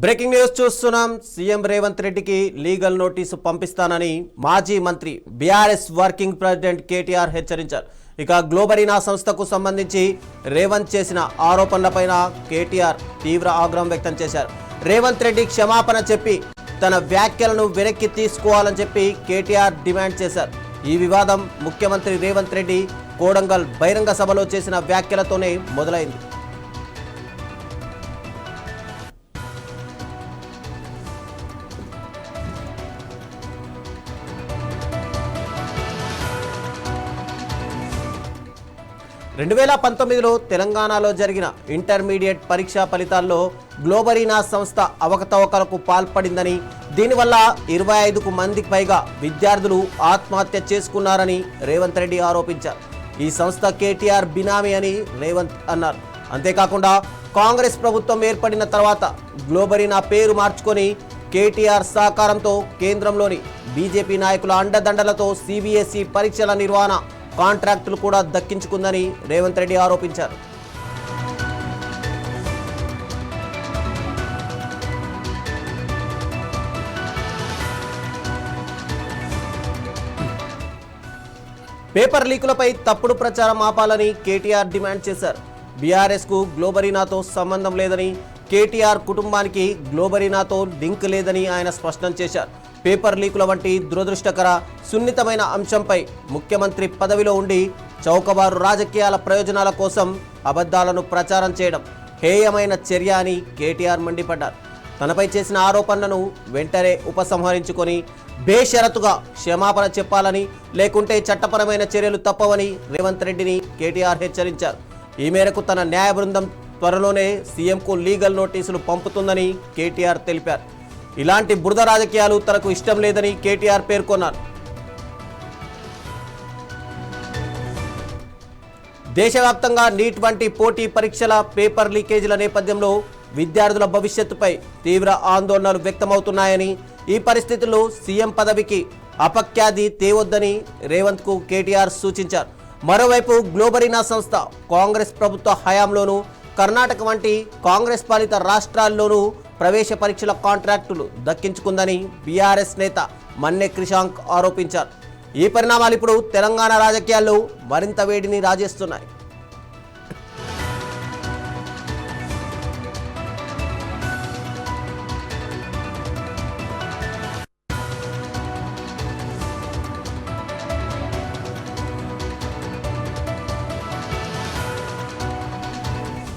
Breaking news చూస్తున్నాం. CM Revanth రెడ్డికి legal notice పంపిస్తానని మాజీ మంత్రి బీఆర్ఎస్ వర్కింగ్ ప్రెసిడెంట్ కేటీఆర్ హెచ్చరించారు. ఇక గ్లోబరీనా సంస్థకు సంబంధించి రేవంత్ చేసిన ఆరోపణలపైన కేటీఆర్ తీవ్ర ఆగ్రహం వ్యక్తం చేశారు. రేవంత్ రెడ్డి క్షమాపణ చెప్పి తన వ్యాఖ్యలను వెనక్కి తీసుకోవాలని చెప్పి కేటీఆర్ డిమాండ్ చేశారు. ఈ వివాదం ముఖ్యమంత్రి రేవంత్ రెడ్డి కోడంగల్ బహిరంగ సభలో చేసిన వ్యాఖ్యలతోనే మొదలైంది. తెలంగాణలో జరిగిన ఇంటర్మీడియట్ పరీక్షా ఫలితాల్లో గ్లోబరీనా సంస్థ అవకతవకలకు పాల్పడిందని, దీనివల్ల 25 మందికి పైగా విద్యార్థులు ఆత్మహత్య చేసుకున్నారని రేవంత్ రెడ్డి ఆరోపించారు. ఈ సంస్థ కేటీఆర్ బినామీ అని రేవంత్ అన్నారు. అంతేకాకుండా కాంగ్రెస్ ప్రభుత్వం ఏర్పడిన తర్వాత గ్లోబరీనా పేరు మార్చుకొని కేటీఆర్ సహకారంతో కేంద్రంలోని బీజేపీ నాయకుల అండదండలతో సిబిఎస్ఈ పరీక్షల నిర్వహణ కాంట్రాక్టులు కూడా దక్కించుకుందని రేవంత్ రెడ్డి ఆరోపించారు. పేపర్ లీకులపై తప్పుడు ప్రచారం ఆపాలని కేటీఆర్ డిమాండ్ చేశారు. బీఆర్ఎస్కు గ్లోబరీనాతో సంబంధం లేదని, కేటీఆర్ కుటుంబానికి గ్లోబరీనాతో లింక్ లేదని ఆయన స్పష్టం చేశారు. పేపర్ లీకుల వంటి దురదృష్టకర సున్నితమైన అంశంపై ముఖ్యమంత్రి పదవిలో ఉండి చౌకబారు రాజకీయాల ప్రయోజనాల కోసం అబద్ధాలను ప్రచారం చేయడం హేయమైన చర్య అని కేటీఆర్ మండిపడ్డారు. తనపై చేసిన ఆరోపణలను వెంటనే ఉపసంహరించుకొని బేషరతుగా క్షమాపణ చెప్పాలని, లేకుంటే చట్టపరమైన చర్యలు తప్పవని రేవంత్ రెడ్డిని కేటీఆర్ హెచ్చరించారు. ఈ మేరకు తన న్యాయ బృందం త్వరలోనే సీఎంకు లీగల్ నోటీసులు పంపుతుందని కేటీఆర్ తెలిపారు. ఇలాంటి బురద రాజకీయాలు తనకు ఇష్టం లేదని కేటీఆర్ పేర్కొన్నారు. దేశవ్యాప్తంగా నీట్ వంటి పోటీ పరీక్షల పేపర్ లీకేజీల నేపథ్యంలో విద్యార్థుల భవిష్యత్తుపై తీవ్ర ఆందోళనలు వ్యక్తమవుతున్నాయని, ఈ పరిస్థితుల్లో సీఎం పదవికి అపఖ్యాతి తేవొద్దని రేవంత్కు కేటీఆర్ సూచించారు. మరోవైపు గ్లోబరీనా సంస్థ కాంగ్రెస్ ప్రభుత్వ హయాంలోనూ కర్ణాటక వంటి కాంగ్రెస్ పాలిత రాష్ట్రాల్లోనూ ప్రవేశ పరీక్షల కాంట్రాక్టులు దక్కించుకుందని బీఆర్ఎస్ నేత మన్నె క్రిషాంక్ ఆరోపించారు. ఈ పరిణామాలు ఇప్పుడు తెలంగాణ రాజకీయాల్లో మరింత వేడిని రాజేస్తున్నాయి.